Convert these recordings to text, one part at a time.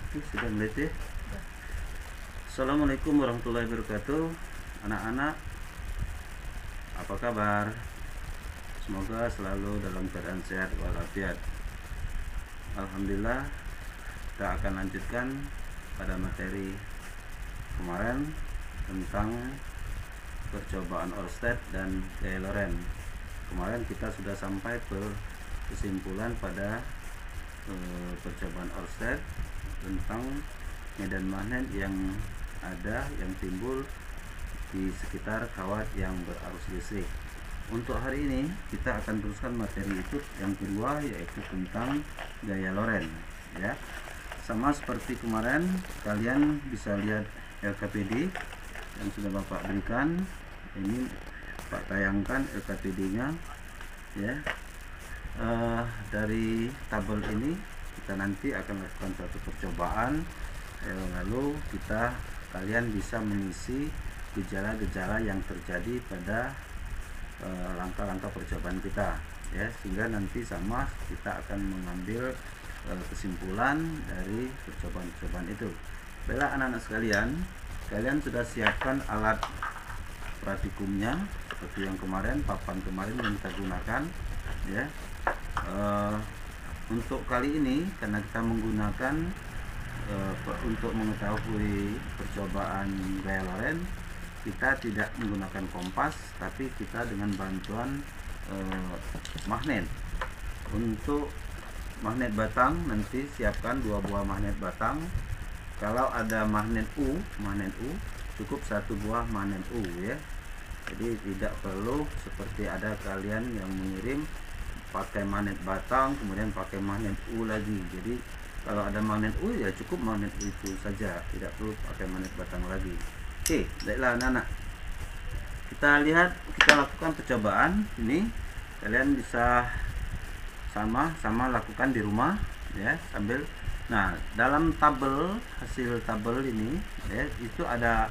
Sudah mulai ya. Assalamualaikum warahmatullahi wabarakatuh. Anak-anak, apa kabar? Semoga selalu dalam keadaan sehat walafiat. Alhamdulillah, kita akan lanjutkan pada materi kemarin tentang percobaan Oersted dan gaya Lorentz. Kemarin kita sudah sampai ke kesimpulan pada percobaan Oersted tentang medan magnet yang ada yang timbul di sekitar kawat yang berarus listrik. Untuk hari ini kita akan teruskan materi itu yang kedua, yaitu tentang gaya Lorentz ya. Sama seperti kemarin, kalian bisa lihat LKPD yang sudah Bapak berikan. Ini Pak tayangkan LKPD-nya ya. Dari tabel ini kita nanti akan lakukan suatu percobaan, lalu kalian bisa mengisi gejala-gejala yang terjadi pada langkah-langkah percobaan kita ya, sehingga nanti sama kita akan mengambil kesimpulan dari percobaan-percobaan itu. Baiklah anak-anak sekalian, kalian sudah siapkan alat praktikumnya seperti yang kemarin, papan kemarin yang kita gunakan ya. Untuk kali ini karena kita menggunakan untuk mengetahui percobaan gaya Lorentz, kita tidak menggunakan kompas, tapi kita dengan bantuan magnet. Untuk magnet batang, nanti siapkan 2 buah magnet batang. Kalau ada magnet U cukup 1 buah magnet U ya. Jadi tidak perlu seperti ada kalian yang mengirim pakai magnet batang kemudian pakai magnet U lagi. Jadi kalau ada magnet U ya cukup magnet itu saja, tidak perlu pakai magnet batang lagi. Oke, baiklah anak-anak, kita lakukan percobaan ini. Kalian bisa sama-sama lakukan di rumah ya, sambil. Nah, dalam hasil tabel ini ya, itu ada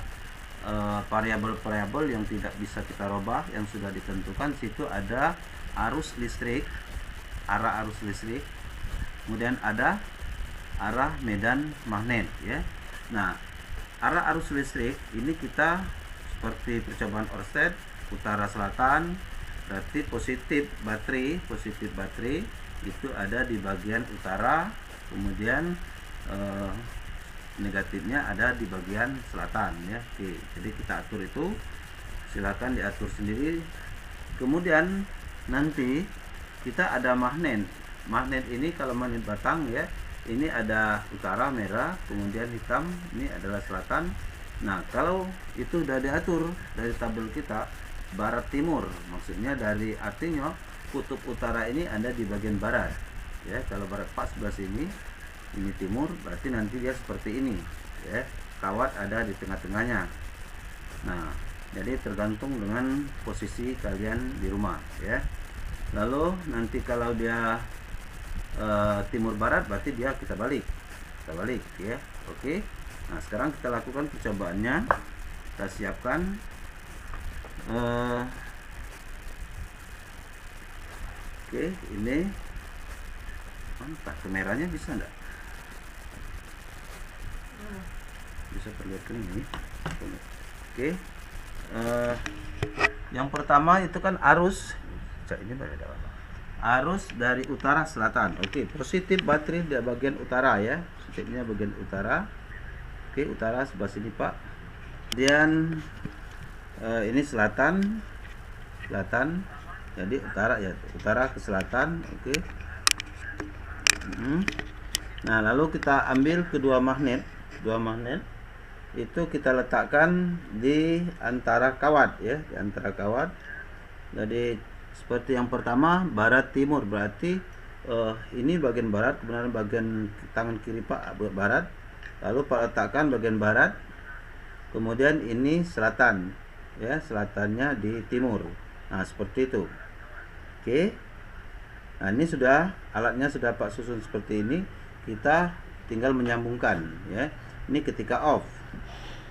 variabel-variabel yang tidak bisa kita rubah, yang sudah ditentukan. Situ ada arus listrik, arah arus listrik, kemudian ada arah medan magnet ya. Nah, arah arus listrik ini kita seperti percobaan Oersted, utara selatan, berarti positif baterai itu ada di bagian utara, kemudian negatifnya ada di bagian selatan ya. Oke, jadi kita atur itu, silakan diatur sendiri. Kemudian nanti kita ada magnet ini, kalau magnet batang ya, ini ada utara merah, kemudian hitam, ini adalah selatan. Nah, kalau itu sudah diatur dari tabel kita barat timur, maksudnya artinya kutub utara ini ada di bagian barat ya. Kalau barat pas sebelah sini, ini timur, berarti nanti dia seperti ini ya, kawat ada di tengah-tengahnya. Nah, jadi tergantung dengan posisi kalian di rumah ya. Lalu nanti kalau dia timur barat, berarti kita balik ya. Oke. Nah, sekarang kita lakukan percobaannya. Kita siapkan oke, ini mantap. Kameranya bisa enggak? Bisa perlihatkan ini. Oke. Yang pertama itu kan arus. Ini arus dari utara selatan. Oke, positif baterai di bagian utara ya. Positifnya bagian utara. Oke, utara sebelah sini Pak. Kemudian ini selatan. Jadi utara ke selatan. Oke. Nah, lalu kita ambil dua magnet itu kita letakkan di antara kawat ya, di antara kawat. Jadi seperti yang pertama barat timur, berarti ini bagian barat, kemudian bagian tangan kiri Pak barat, lalu Pak letakkan bagian barat, kemudian ini selatan ya, selatannya di timur. Nah, seperti itu. Oke. Nah, ini alatnya sudah Pak susun seperti ini. Kita tinggal menyambungkan ya. Ini ketika off.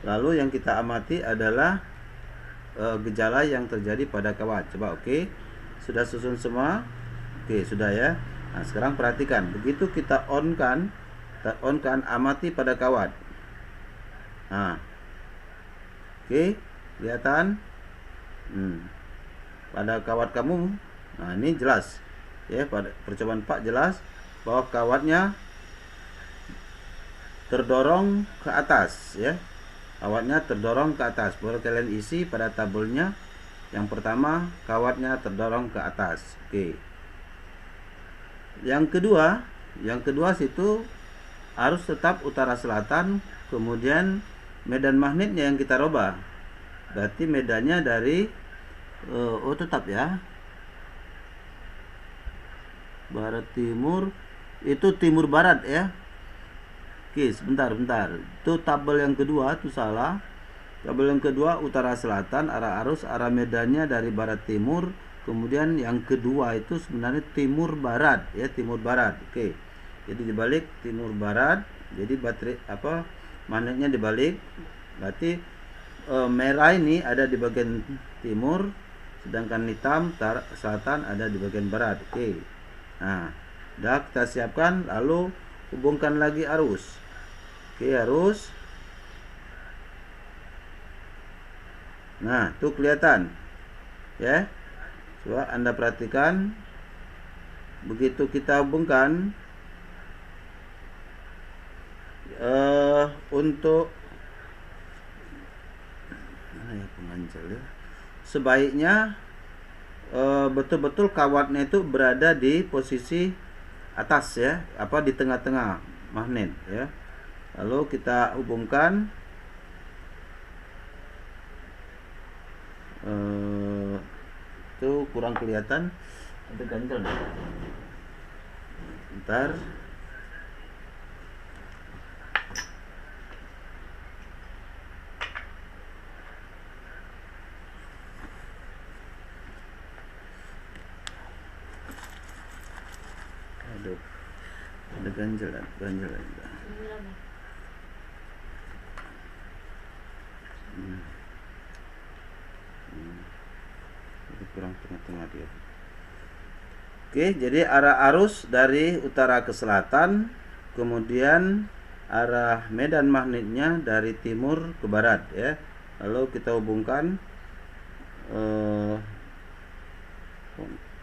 Lalu yang kita amati adalah gejala yang terjadi pada kawat. Coba oke. Sudah susun semua? Oke, sudah ya. Nah, sekarang perhatikan, begitu kita on kan on kan, amati pada kawat. Nah, oke, kelihatan pada kawat kamu. Nah, ini jelas ya, pada percobaan Pak jelas bahwa kawatnya terdorong ke atas ya. Kawatnya terdorong ke atas. Boleh kalian isi pada tabelnya. Yang pertama, kawatnya terdorong ke atas. Oke. Yang kedua situ arus tetap utara selatan, kemudian medan magnetnya yang kita rubah. Berarti medannya dari tetap ya. Barat timur itu timur barat ya. Oke, sebentar. Itu tabel yang kedua itu salah. Tabel yang kedua utara selatan, arah arus, arah medannya dari barat timur. Kemudian yang kedua itu sebenarnya timur barat ya, timur barat. Oke. Jadi dibalik timur barat. Jadi baterai magnetnya dibalik. Berarti merah ini ada di bagian timur, sedangkan hitam selatan ada di bagian barat. Oke. Nah, udah kita siapkan, lalu hubungkan lagi arus. Oke, arus. Nah, tuh kelihatan ya. Coba Anda perhatikan, begitu kita hubungkan untuk mana ya pemancar ya, sebaiknya betul-betul kawatnya itu berada di posisi atas ya, di tengah-tengah magnet ya. Lalu kita hubungkan itu kurang kelihatan, ada ganjel ntar. Aduh, ada ganjel. Kurang tengah-tengah dia. Oke, jadi arah arus dari utara ke selatan, kemudian arah medan magnetnya dari timur ke barat ya. Lalu kita hubungkan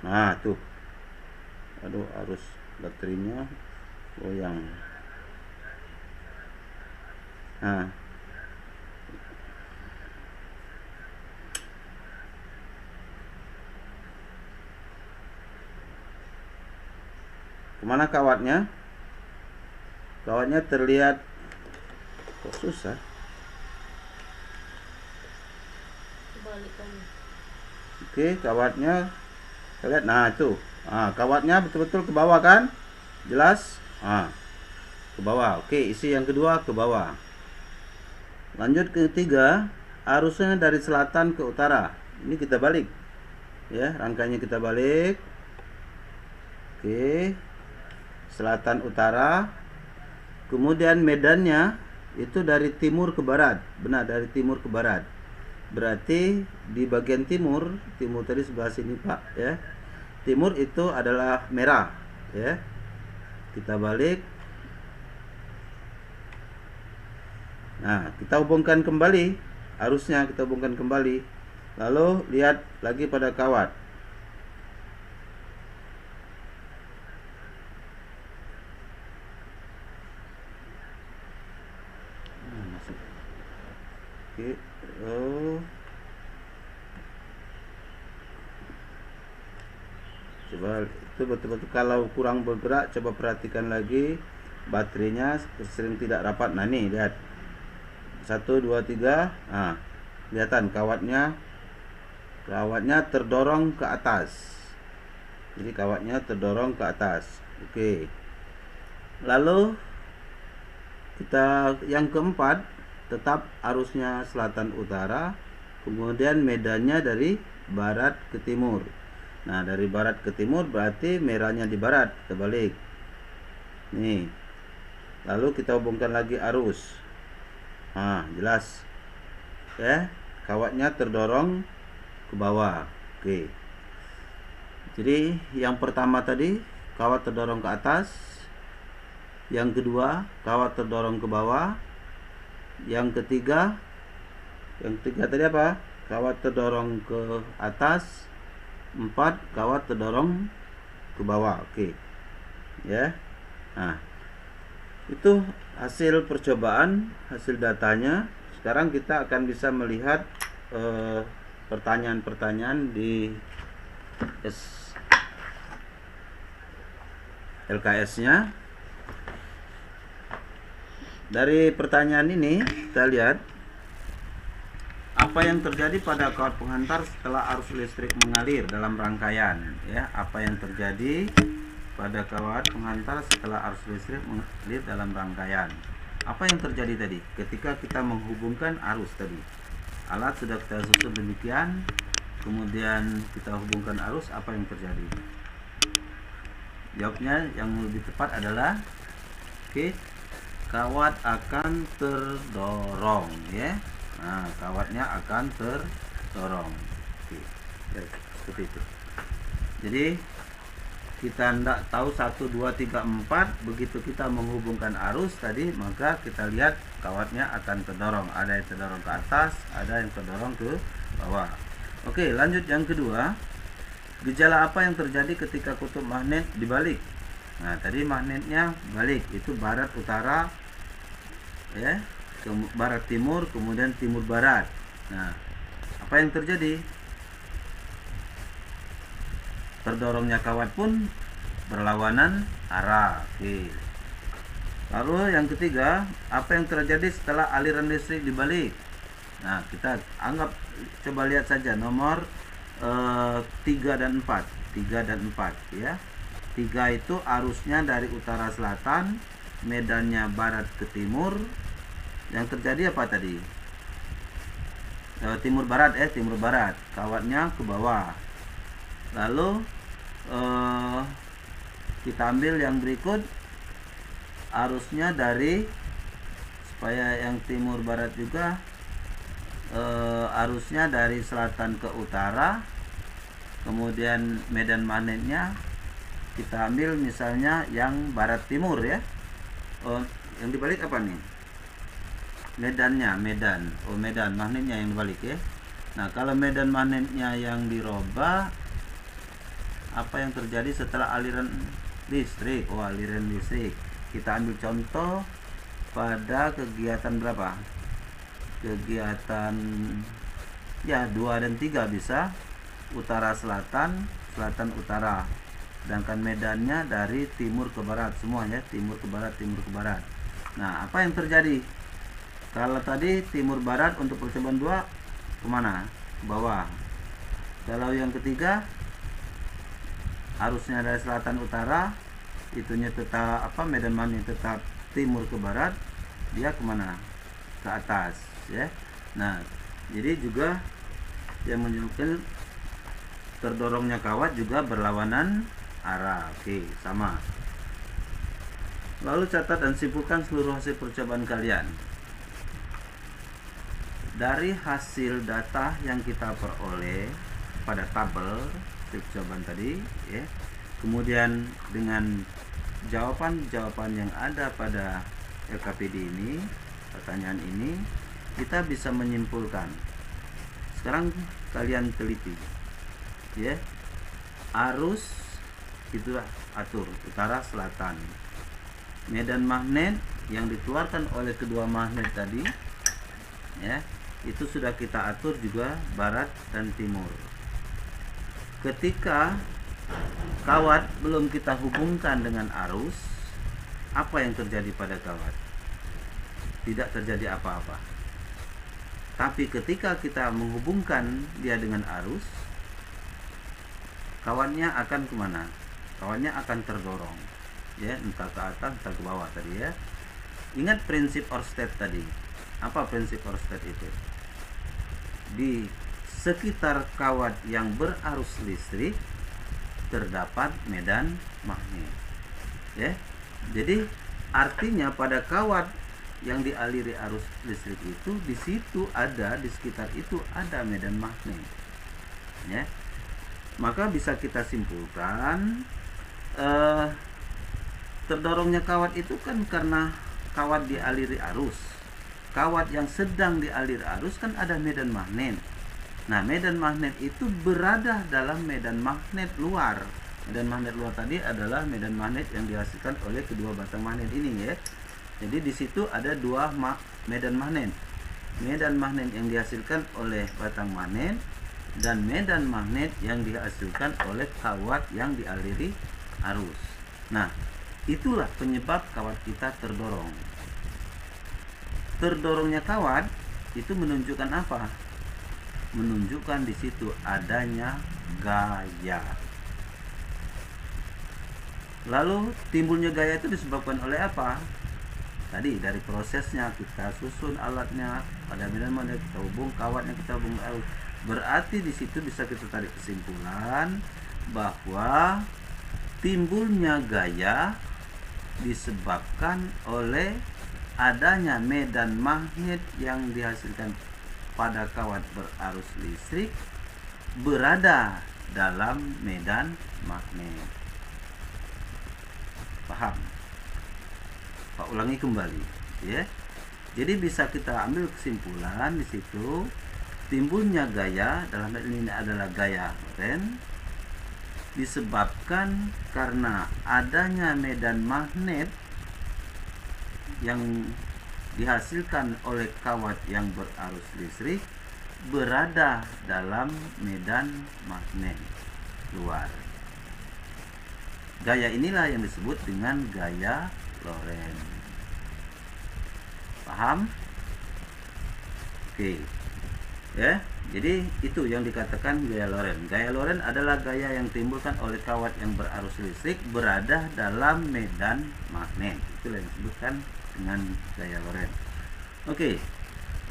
nah tuh, aduh, arus baterainya goyang. Nah, kemana kawatnya? Kawatnya terlihat kok susah. Oke, kawatnya lihat. Nah, itu. Kawatnya betul-betul ke bawah kan? Jelas? Ke bawah. Oke, isi yang kedua ke bawah. Lanjut ke ketiga, arusnya dari selatan ke utara. Ini kita balik. Ya, rangkainya kita balik. Oke. Selatan utara, kemudian medannya itu dari timur ke barat. Benar, dari timur ke barat. Berarti di bagian timur tadi sebelah sini Pak ya. Timur itu adalah merah ya. Kita balik. Nah, kita hubungkan kembali arusnya, kita hubungkan kembali. Lalu lihat lagi pada kawat. Oke, coba itu betul-betul kalau kurang bergerak, coba perhatikan lagi baterainya sering tidak rapat. Nah, nih lihat 1, 2, 3. Nah, kelihatan kawatnya terdorong ke atas. Jadi kawatnya terdorong ke atas. Oke. Lalu kita yang keempat, tetap arusnya selatan utara, kemudian medannya dari barat ke timur. Nah, dari barat ke timur berarti merahnya di barat. Kita balik. Nih. Lalu kita hubungkan lagi arus. Nah, jelas. Ya, kawatnya terdorong ke bawah. Oke. Jadi yang pertama tadi kawat terdorong ke atas. Yang kedua, kawat terdorong ke bawah. Yang ketiga tadi apa? Kawat terdorong ke atas. 4, kawat terdorong ke bawah. Oke. Ya. Nah, itu hasil percobaan, hasil datanya. Sekarang kita akan bisa melihat pertanyaan-pertanyaan di LKS-nya. Dari pertanyaan ini kita lihat apa yang terjadi pada kawat penghantar setelah arus listrik mengalir dalam rangkaian, ya. Apa yang terjadi pada kawat penghantar setelah arus listrik mengalir dalam rangkaian. Apa yang terjadi tadi ketika kita menghubungkan arus tadi? Alat sudah kita susun demikian, kemudian kita hubungkan arus, apa yang terjadi? Jawabnya yang lebih tepat adalah kawat akan terdorong, ya. Nah, kawatnya akan terdorong. Ya, seperti itu. Jadi kita tidak tahu 1, 2, 3, 4. Begitu kita menghubungkan arus tadi, maka kita lihat kawatnya akan terdorong. Ada yang terdorong ke atas, ada yang terdorong ke bawah. Oke, lanjut yang kedua. Gejala apa yang terjadi ketika kutub magnet dibalik? Nah, tadi magnetnya balik, itu barat utara, ya, ke barat timur, kemudian timur barat. Nah, apa yang terjadi? Terdorongnya kawat pun berlawanan arah. Oke. Lalu yang ketiga, apa yang terjadi setelah aliran listrik dibalik? Nah, kita anggap, coba lihat saja nomor 3 dan 4. 3 dan 4, ya. 3 itu arusnya dari utara selatan, medannya barat ke timur. Yang terjadi apa tadi? Timur barat, timur barat. Kawatnya ke bawah. Lalu kita ambil yang berikut, arusnya dari, supaya yang timur barat juga, arusnya dari selatan ke utara. Kemudian medan magnetnya kita ambil misalnya yang barat timur, ya. Yang dibalik apa nih? Medannya, medan magnetnya yang dibalik, ya. Nah, kalau medan magnetnya yang dirubah, apa yang terjadi setelah aliran listrik? Aliran listrik. Kita ambil contoh pada kegiatan berapa? Kegiatan, ya, 2 dan 3 bisa. Utara selatan, selatan utara. Sedangkan medannya dari timur ke barat semuanya, timur ke barat, timur ke barat. Nah, apa yang terjadi? Kalau tadi timur barat untuk percobaan 2 kemana? Ke bawah. Kalau yang ketiga, arusnya dari selatan utara, itunya tetap medan magnet tetap timur ke barat, dia kemana? Ke atas, ya. Nah, jadi juga yang menyebabkan terdorongnya kawat juga berlawanan arah. Oke, sama. Lalu catat dan simpulkan seluruh hasil percobaan kalian. Dari hasil data yang kita peroleh pada tabel percobaan tadi, ya, kemudian dengan jawaban-jawaban yang ada pada LKPD ini, pertanyaan ini, kita bisa menyimpulkan. Sekarang kalian teliti, ya. Arus itu atur utara selatan. Medan magnet yang dikeluarkan oleh kedua magnet tadi, ya, itu sudah kita atur juga barat dan timur. Ketika kawat belum kita hubungkan dengan arus, apa yang terjadi pada kawat? Tidak terjadi apa-apa. Tapi ketika kita menghubungkan dia dengan arus, kawatnya akan kemana? Kawatnya akan terdorong, ya, entah ke atas entah ke bawah tadi, ya. Ingat prinsip Oersted tadi. Apa prinsip Oersted itu? Di sekitar kawat yang berarus listrik terdapat medan magnet, ya. Jadi artinya pada kawat yang dialiri arus listrik itu, di situ ada, di sekitar itu ada medan magnet, ya. Maka bisa kita simpulkan Terdorongnya kawat itu kan karena kawat dialiri arus. Kawat yang sedang dialiri arus kan ada medan magnet. Nah, medan magnet itu berada dalam medan magnet luar. Medan magnet luar tadi adalah medan magnet yang dihasilkan oleh kedua batang magnet ini ya. Jadi di situ ada dua medan magnet. Medan magnet yang dihasilkan oleh batang magnet dan medan magnet yang dihasilkan oleh kawat yang dialiri arus. Nah, itulah penyebab kawat kita terdorong. Terdorongnya kawat itu menunjukkan apa? Menunjukkan di situ adanya gaya. Lalu timbulnya gaya itu disebabkan oleh apa? Tadi dari prosesnya kita susun alatnya pada medan magnet, kita hubung kawatnya, kita hubung arus. Berarti di situ bisa kita tarik kesimpulan bahwa timbulnya gaya disebabkan oleh adanya medan magnet yang dihasilkan pada kawat berarus listrik berada dalam medan magnet. Paham? Pak ulangi kembali, ya. Jadi bisa kita ambil kesimpulan di situ timbulnya gaya, dalam hal ini adalah gaya Lorentz, disebabkan karena adanya medan magnet yang dihasilkan oleh kawat yang berarus listrik berada dalam medan magnet luar. Gaya inilah yang disebut dengan gaya Lorentz. Paham? Oke. Ya, jadi itu yang dikatakan gaya Lorentz. Gaya Lorentz adalah gaya yang timbulkan oleh kawat yang berarus listrik berada dalam medan magnet. Itulah yang disebutkan dengan gaya Lorentz. Oke.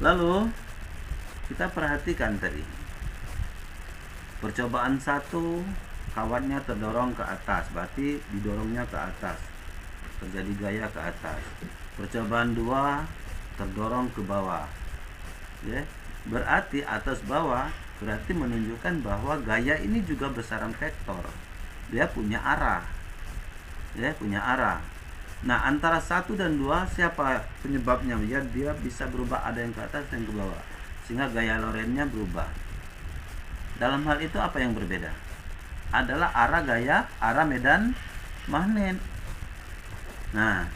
Lalu kita perhatikan tadi. Percobaan 1, kawatnya terdorong ke atas, berarti didorongnya ke atas. Terjadi gaya ke atas. Percobaan 2 terdorong ke bawah. Ya. Berarti atas bawah berarti menunjukkan bahwa gaya ini juga besaran vektor. Dia punya arah. Ya, punya arah. Nah, antara 1 dan 2 siapa penyebabnya? Ya, dia bisa berubah, ada yang ke atas dan ke bawah. Sehingga gaya Lorentz-nya berubah. Dalam hal itu apa yang berbeda? Adalah arah medan magnet. Nah,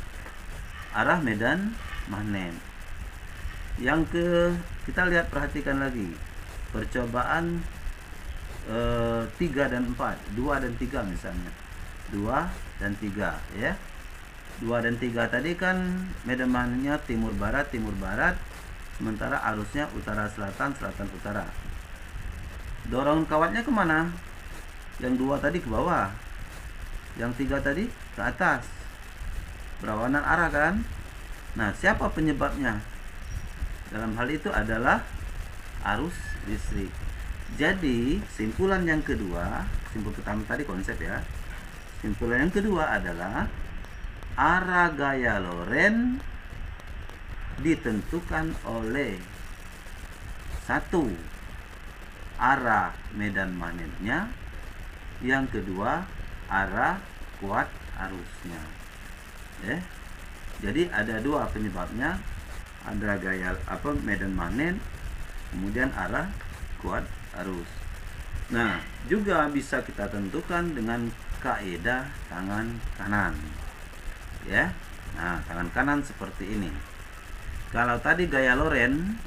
arah medan magnet. Kita lihat, perhatikan lagi percobaan 3 dan 4, 2 dan 3 misalnya. 2 dan 3 ya. 2 dan 3 tadi kan medan magnetnya timur barat, sementara arusnya utara selatan, selatan utara. Dorongan kawatnya kemana? Yang 2 tadi ke bawah, yang 3 tadi ke atas. Berlawanan arah kan? Nah, siapa penyebabnya? Dalam hal itu adalah arus listrik. Jadi simpulan yang kedua, simpul pertama tadi konsep ya. Simpulan yang kedua adalah arah gaya Lorentz ditentukan oleh 1, arah medan magnetnya, yang kedua arah kuat arusnya. Ya. Jadi ada 2 penyebabnya. Ada gaya medan magnet, kemudian arah kuat arus. Nah, juga bisa kita tentukan dengan kaidah tangan kanan. Ya. Nah, tangan kanan seperti ini. Kalau tadi gaya Lorentz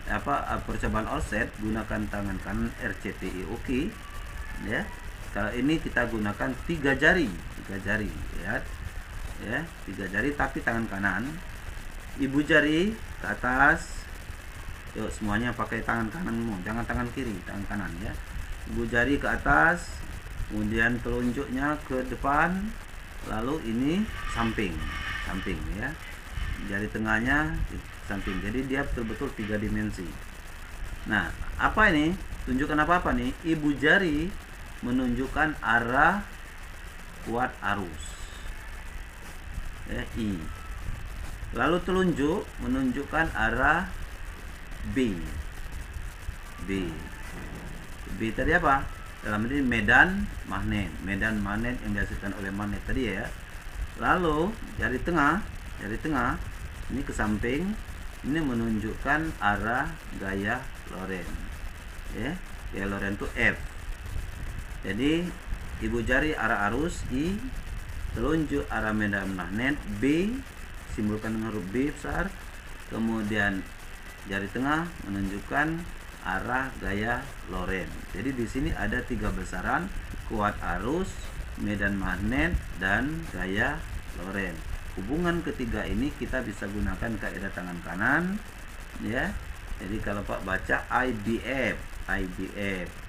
percobaan offset gunakan tangan kanan RCTI, ya. Kalau ini kita gunakan 3 jari, lihat. Ya, 3 jari tapi tangan kanan. Ibu jari ke atas. Yuk semuanya pakai tangan kananmu, jangan tangan kiri, tangan kanan ya. Ibu jari ke atas, kemudian telunjuknya ke depan, lalu ini samping ya. Jari tengahnya samping. Jadi dia betul-betul 3 dimensi. Nah, apa ini? Tunjukkan apa nih? Ibu jari menunjukkan arah kuat arus. Ya, I. Lalu telunjuk menunjukkan arah B. B tadi apa? Dalam ini medan magnet yang dihasilkan oleh magnet tadi ya. Lalu jari tengah ini ke samping, ini menunjukkan arah gaya loren, ya. Gaya loren itu F. Jadi ibu jari arah arus I, telunjuk arah medan magnet B, simbolkan dengan huruf B besar. Kemudian jari tengah menunjukkan arah gaya loren. Jadi di sini ada 3 besaran: kuat arus, medan magnet, dan gaya loren. Hubungan ketiga ini kita bisa gunakan kaidah tangan kanan, ya. Jadi kalau Pak baca IBF,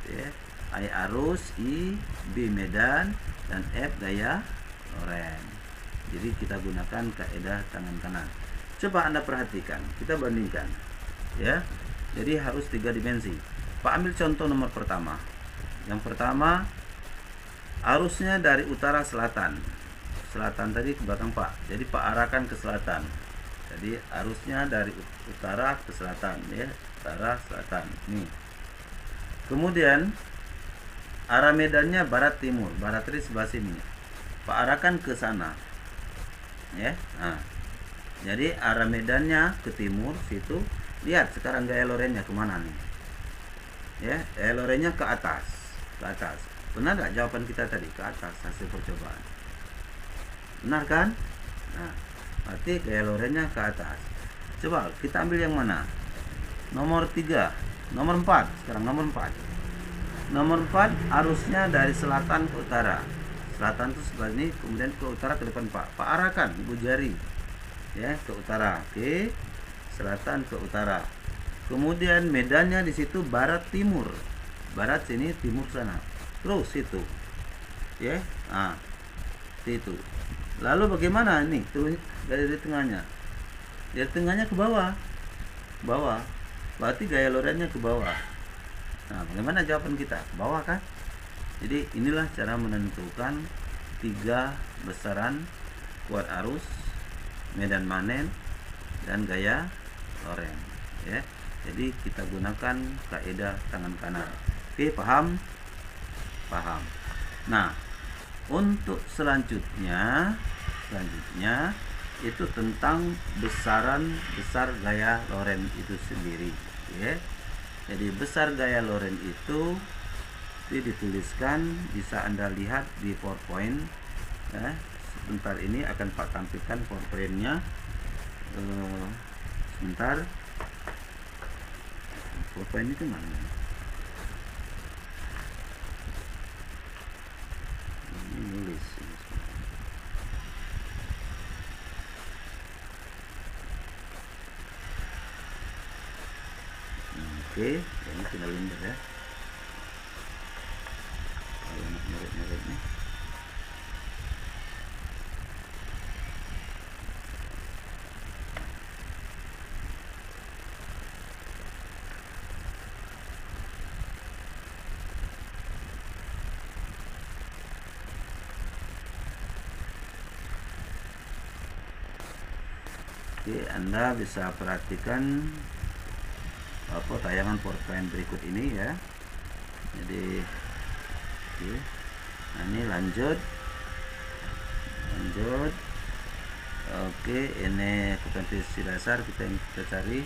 ya. I arus, I B medan, dan F gaya loren. Jadi kita gunakan kaidah tangan kanan. Coba Anda perhatikan, kita bandingkan, ya. Jadi harus 3 dimensi. Pak ambil contoh nomor pertama. Yang pertama, arusnya dari utara selatan. Selatan tadi ke belakang Pak. Jadi Pak arahkan ke selatan. Jadi arusnya dari utara ke selatan, ya. Utara selatan. Nih. Kemudian arah medannya barat timur. Barat tadi sebelah sini. Pak arahkan ke sana. Ya. Nah. Jadi arah medannya ke timur situ. Lihat sekarang gaya lorennya kemana nih? Ya, gaya lorennya ke atas. Ke atas. Benar nggak jawaban kita tadi? Ke atas hasil percobaan. Benar kan? Nah, berarti gaya lorennya ke atas. Coba kita ambil yang mana? Nomor 3, nomor 4. Sekarang nomor 4. Nomor 4 arusnya dari selatan ke utara. Selatan itu sebelah ini, kemudian ke utara ke depan Pak. Pak arahkan ibu jari, ya, ke utara. Oke. Selatan ke utara. Kemudian medannya di situ barat timur. Barat sini, timur sana. Terus situ. Ya. Nah, situ. Lalu bagaimana ini dari tengahnya? Dari tengahnya ke bawah. Bawah. Berarti gaya lorennya ke bawah. Nah, bagaimana jawaban kita? Ke bawah kan? Jadi inilah cara menentukan 3 besaran kuat arus, medan magnet, dan gaya loren, ya. Jadi kita gunakan kaidah tangan kanan. Oke, paham? Paham. Nah, untuk selanjutnya itu tentang besar gaya loren itu sendiri, ya. Jadi besar gaya loren itu dituliskan, bisa Anda lihat di PowerPoint, ya. Sebentar ini akan Pak tampilkan PowerPoint-nya. Sebentar. PowerPoint itu mana? Ini nulis. Oke, ini tinggal linder, ya. Kalau merek-mereknya. Oke, Anda bisa perhatikan tayangan PowerPoint berikut ini, ya. Jadi oke. Nah, ini lanjut. Oke, ini kompetensi dasar kita cari.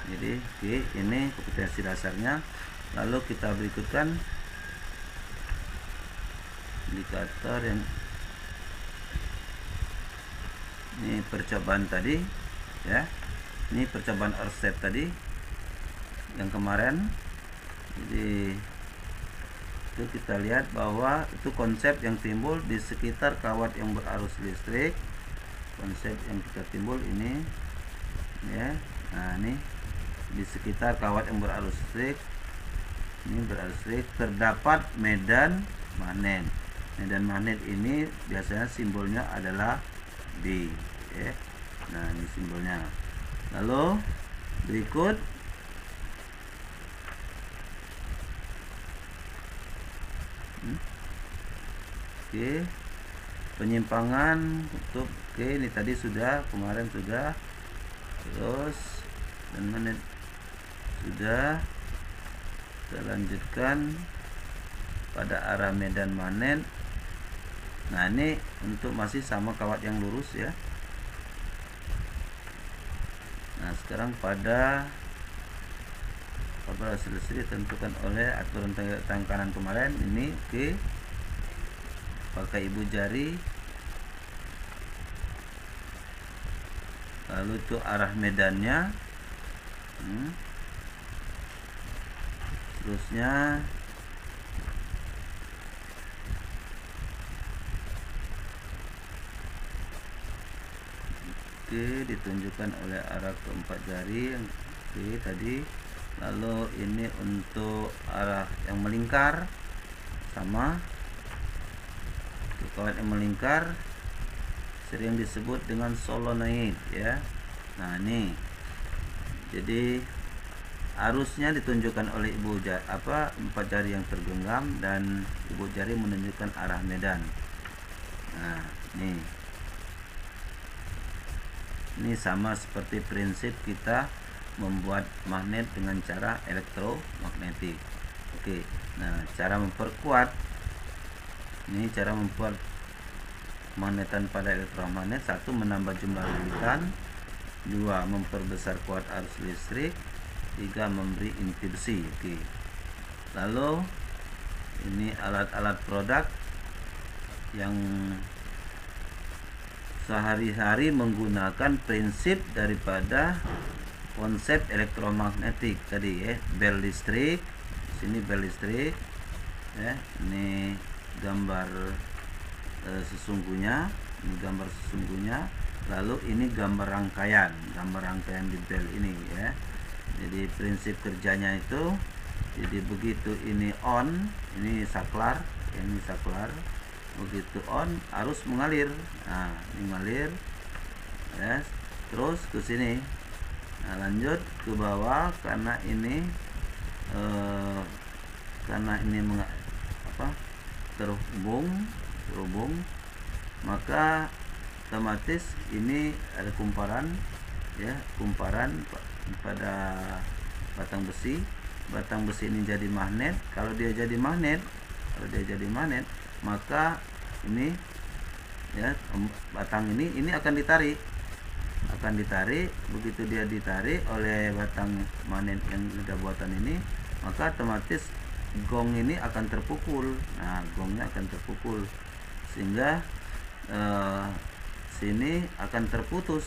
Jadi oke, ini kompetensi dasarnya. Lalu kita berikutkan indikator yang ini percobaan tadi, ya. Ini percobaan ORSET tadi yang kemarin. Jadi itu kita lihat bahwa itu konsep yang timbul di sekitar kawat yang berarus listrik. Konsep yang kita timbul ini, ya. Nah, ini di sekitar kawat yang berarus listrik, ini berarus listrik terdapat medan magnet. Medan magnet ini biasanya simbolnya adalah B, ya. Nah, ini simbolnya. Lalu berikut oke, penyimpangan untuk ini tadi sudah, kemarin sudah, terus dan menit sudah. Kita lanjutkan pada arah medan magnet. Nah, ini untuk masih sama kawat yang lurus ya. Nah, sekarang pada arus listrik ditentukan oleh aturan tekanan kemarin. Ini oke. Pakai ibu jari. Lalu itu arah medannya. Terusnya oke, ditunjukkan oleh arah keempat jari. Oke, tadi. Lalu ini untuk arah yang melingkar, sama. Untuk kawat yang melingkar sering disebut dengan solenoid ya. Nah, ini jadi arusnya ditunjukkan oleh empat jari yang tergenggam, dan ibu jari menunjukkan arah medan. Nah, ini sama seperti prinsip kita membuat magnet dengan cara elektromagnetik. Oke. Nah, cara memperkuat, ini cara membuat magnetan pada elektromagnet: 1. Menambah jumlah lilitan, 2. Memperbesar kuat arus listrik, 3. Memberi inti besi. Oke. Lalu ini alat-alat produk yang sehari-hari menggunakan prinsip daripada konsep elektromagnetik tadi ya. Bel listrik, sini bel listrik ya. Ini gambar sesungguhnya, ini gambar sesungguhnya. Lalu ini gambar rangkaian di bel ini ya. Jadi prinsip kerjanya itu, jadi begitu ini on, ini saklar, begitu on arus mengalir. Nah, ini mengalir ya, terus ke sini. Nah, lanjut ke bawah karena ini terhubung, maka otomatis ini ada kumparan ya, pada batang besi. Batang besi ini jadi magnet. Kalau dia jadi magnet, maka ini ya, batang ini akan ditarik. Begitu dia ditarik oleh batang magnet yang sudah buatan ini, maka otomatis gong ini akan terpukul. Nah, gongnya akan terpukul sehingga sini akan terputus.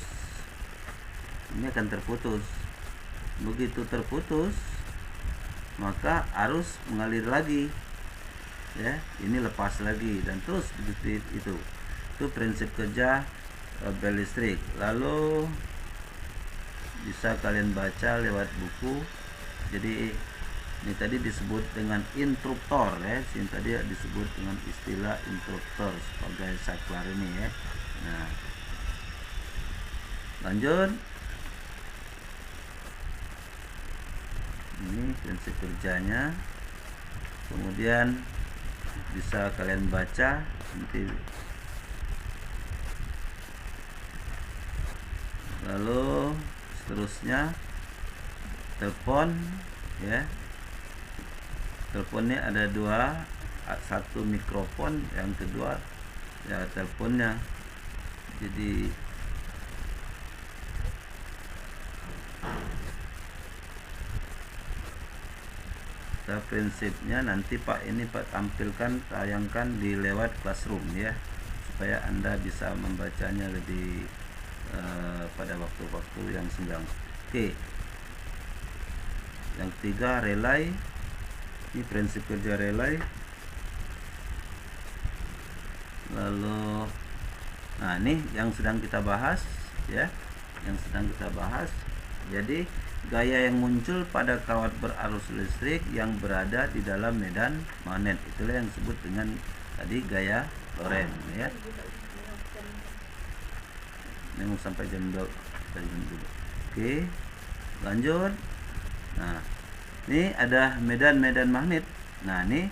Ini akan terputus. Begitu terputus, maka arus mengalir lagi ya, ini lepas lagi, dan terus begitu. Itu prinsip kerja bel listrik. Lalu bisa kalian baca lewat buku. Jadi ini tadi disebut dengan interruptor ya. Sini tadi disebut dengan istilah interruptor sebagai saklar ini ya. Nah, lanjut. Ini prinsip kerjanya. Kemudian bisa kalian baca nanti. Lalu seterusnya telepon ya. Teleponnya ada dua, satu mikrofon, yang kedua ya teleponnya. Jadi prinsipnya nanti Pak tampilkan, tayangkan di lewat classroom ya, supaya Anda bisa membacanya lebih pada waktu-waktu yang senggang. Oke. Yang ketiga, relay. Ini prinsip kerja relay. Lalu, nah ini yang sedang kita bahas ya, Jadi gaya yang muncul pada kawat berarus listrik yang berada di dalam medan magnet, itulah yang disebut dengan tadi gaya Lorentz ya. Ini mau sampai jam 2. Oke, lanjut. Nah, ini ada medan magnet. Nah, ini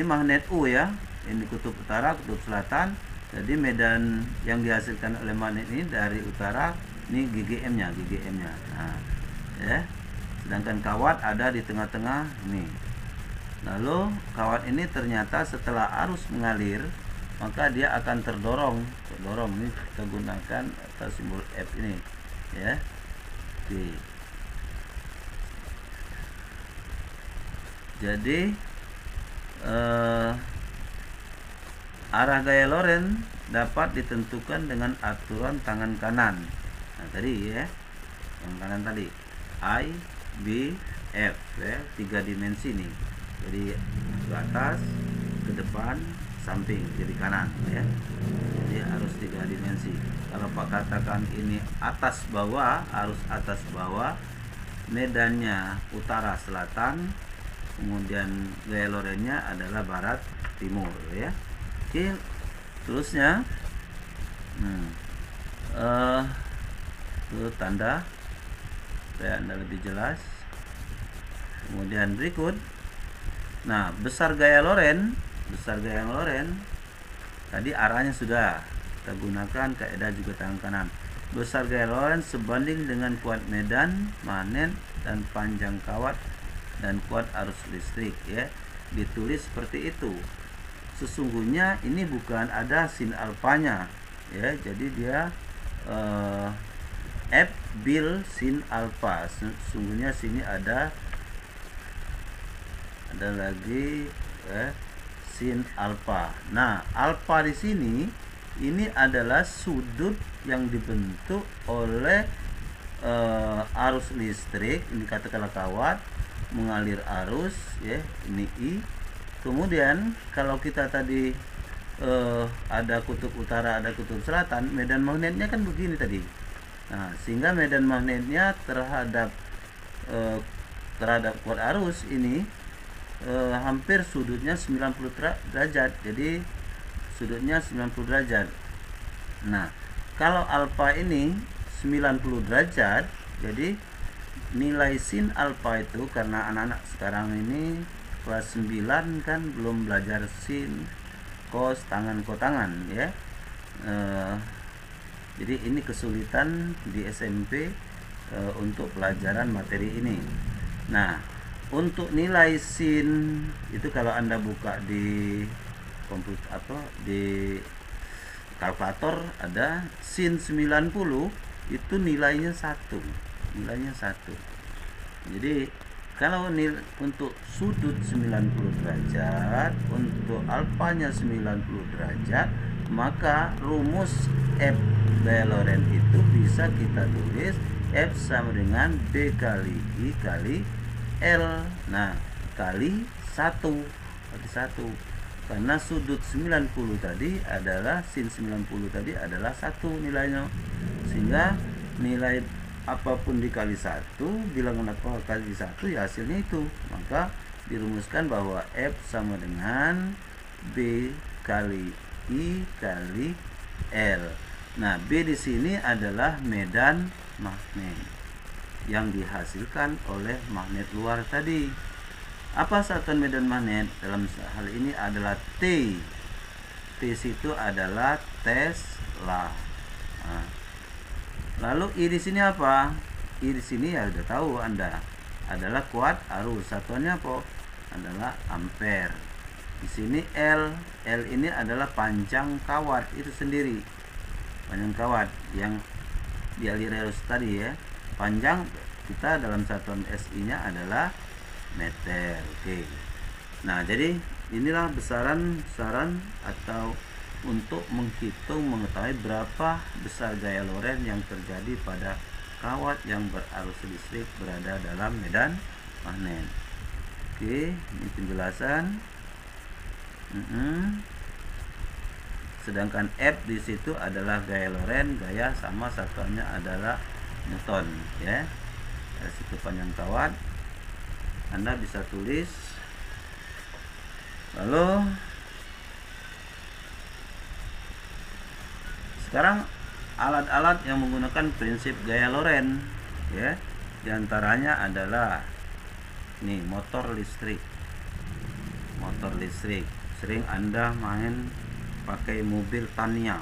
magnet U ya. Ini kutub utara, kutub selatan. Jadi medan yang dihasilkan oleh magnet ini dari utara, ini GGM-nya. Nah, ya. Sedangkan kawat ada di tengah-tengah ini. Lalu kawat ini ternyata setelah arus mengalir, maka dia akan terdorong. Ini kita gunakan atau simbol F ini, ya. Oke. Jadi arah gaya Lorentz dapat ditentukan dengan aturan tangan kanan. Nah, tadi ya, yang kanan tadi I, B, F, ya, 3 dimensi nih. Jadi ke atas, ke depan, samping, kiri kanan, ya. Jadi harus 3 dimensi. Kalau Pak katakan ini atas bawah, harus atas bawah, medannya utara selatan, kemudian gaya Lorentz-nya adalah barat timur, ya. Oke, terusnya itu tanda supaya Anda lebih jelas. Kemudian berikut, nah, besar gaya Lorentz tadi arahnya sudah kita gunakan kaidah juga tangan kanan. Besar gaya Lorentz sebanding dengan kuat medan magnet dan panjang kawat dan kuat arus listrik, ya. Ditulis seperti itu. Sesungguhnya ini bukan ada sin alfanya, ya. Jadi dia F bil sin alfa. Sesungguhnya sini ada lagi sin alfa. Nah, alfa di sini ini adalah sudut yang dibentuk oleh arus listrik. Ini katakanlah kawat mengalir arus, ya. Ini I. Kemudian kalau kita tadi ada kutub utara, ada kutub selatan, medan magnetnya kan begini tadi. Nah, sehingga medan magnetnya terhadap kuat arus ini hampir sudutnya 90 derajat. Jadi sudutnya 90 derajat. Nah, kalau alfa ini 90 derajat, jadi nilai sin alfa itu, karena anak-anak sekarang ini kelas 9 kan belum belajar sin, cos, tangan, kotangan, ya. Jadi ini kesulitan di SMP untuk pelajaran materi ini. Nah, untuk nilai sin itu kalau Anda buka di komputer di kalkulator ada sin 90 itu nilainya 1. Jadi kalau untuk sudut 90 derajat, untuk alfanya 90 derajat, maka rumus F gaya Lorentz itu bisa kita tulis F sama dengan B kali I kali L. Nah, kali 1. Berarti 1. Karena sudut 90 tadi adalah sin 90 tadi adalah 1 nilainya. Sehingga nilai apapun dikali 1, bilangan apa kali 1, ya hasilnya itu. Maka dirumuskan bahwa F sama dengan B kali I kali L. Nah, B di sini adalah medan magnet yang dihasilkan oleh magnet luar tadi. Apa satuan medan magnet? Dalam hal ini adalah T. T itu adalah Tesla. Nah, lalu I di sini apa? I di sini ya udah tahu Anda, adalah kuat arus. Satuannya apa? Adalah ampere. Di sini L. L ini adalah panjang kawat itu sendiri. Panjang kawat yang dialir arus tadi, ya. Panjang kita dalam satuan SI-nya adalah meter. Oke. Nah, jadi inilah besaran atau untuk mengetahui berapa besar gaya Lorentz yang terjadi pada kawat yang berarus listrik berada dalam medan magnet. Oke, ini penjelasan. Sedangkan F di situ adalah gaya Lorentz, gaya sama satuannya adalah Newton, ya. Dari situ panjang kawat Anda bisa tulis. Lalu sekarang alat-alat yang menggunakan prinsip gaya Lorentz, ya, diantaranya adalah nih motor listrik. Sering Anda main pakai mobil Tamiya,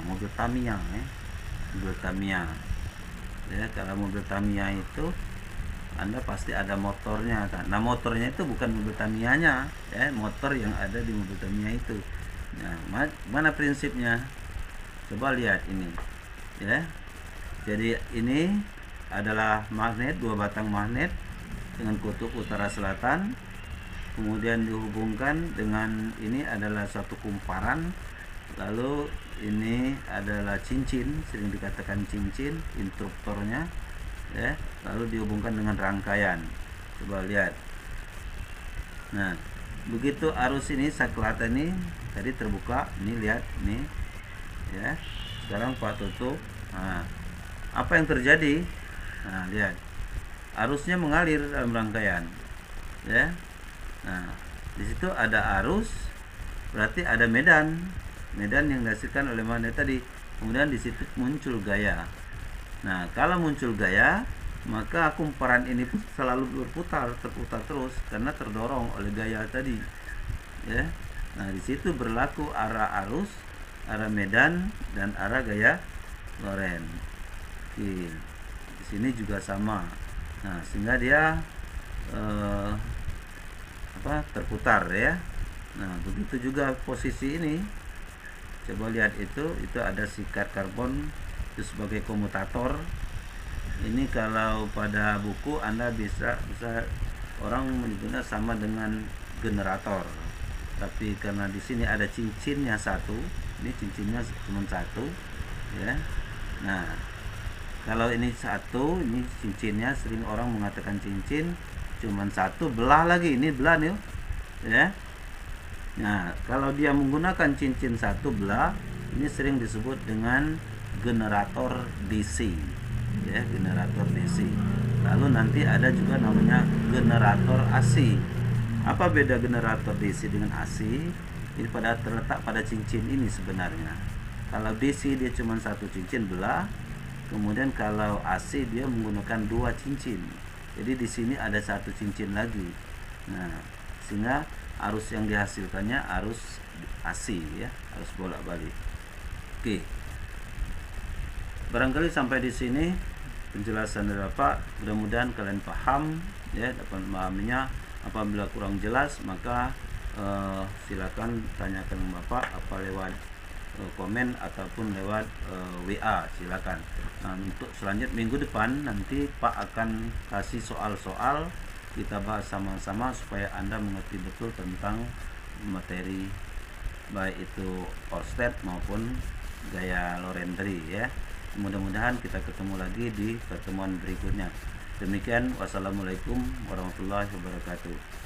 ya. Kalau mobil Tamiya itu Anda pasti ada motornya kan. Nah, motornya itu bukan mobil Tamiya-nya ya, motor yang ada di mobil Tamiya itu. Nah, mana prinsipnya? Coba lihat ini ya. Jadi ini adalah magnet, 2 batang magnet dengan kutub utara selatan, kemudian dihubungkan dengan ini adalah satu kumparan, lalu ini adalah cincin, sering dikatakan cincin instruktornya ya, lalu dihubungkan dengan rangkaian. Coba lihat. Nah, begitu arus ini saklat ini tadi terbuka, ini lihat nih ya. Sekarang Pak tutup. Nah, apa yang terjadi? Nah, lihat. Arusnya mengalir dalam rangkaian. Ya. Nah, di situ ada arus, berarti ada medan. Medan yang dihasilkan oleh magnet tadi. Kemudian di situ muncul gaya. Nah, kalau muncul gaya, maka kumparan ini pun selalu terputar terus karena terdorong oleh gaya tadi. Ya. Nah, di situ berlaku arah arus, arah medan, dan arah gaya Lorentz. Di sini juga sama. Nah, sehingga dia terputar ya. Nah, begitu juga posisi ini. Coba lihat itu ada sikat karbon itu sebagai komutator. Ini kalau pada buku Anda bisa orang menyebutnya sama dengan generator. Tapi karena di sini ada cincinnya satu, ini cincinnya cuma satu ya. Nah, kalau ini satu, ini cincinnya sering orang mengatakan cincin cuma satu, belah lagi, ini belah nih ya. Nah, kalau dia menggunakan cincin satu belah, ini sering disebut dengan generator DC ya, generator DC. Lalu nanti ada juga namanya generator AC. Apa beda generator DC dengan AC? Ini terletak pada cincin ini sebenarnya. Kalau DC dia cuma satu cincin belah, kemudian kalau AC dia menggunakan 2 cincin. Jadi di sini ada 1 cincin lagi. Nah, sehingga arus yang dihasilkannya arus AC ya, arus bolak-balik. Oke. Barangkali sampai di sini penjelasan dari Bapak. Mudah-mudahan kalian paham ya, dapat memahaminya. Apabila kurang jelas maka silakan tanyakan Bapak apa lewat komen ataupun lewat WA, silakan. Nah, untuk selanjutnya minggu depan nanti Pak akan kasih soal-soal, kita bahas sama-sama supaya Anda mengerti betul tentang materi baik itu Oersted maupun gaya Lorentz ya. Mudah-mudahan kita ketemu lagi di pertemuan berikutnya. Demikian, wassalamualaikum warahmatullahi wabarakatuh.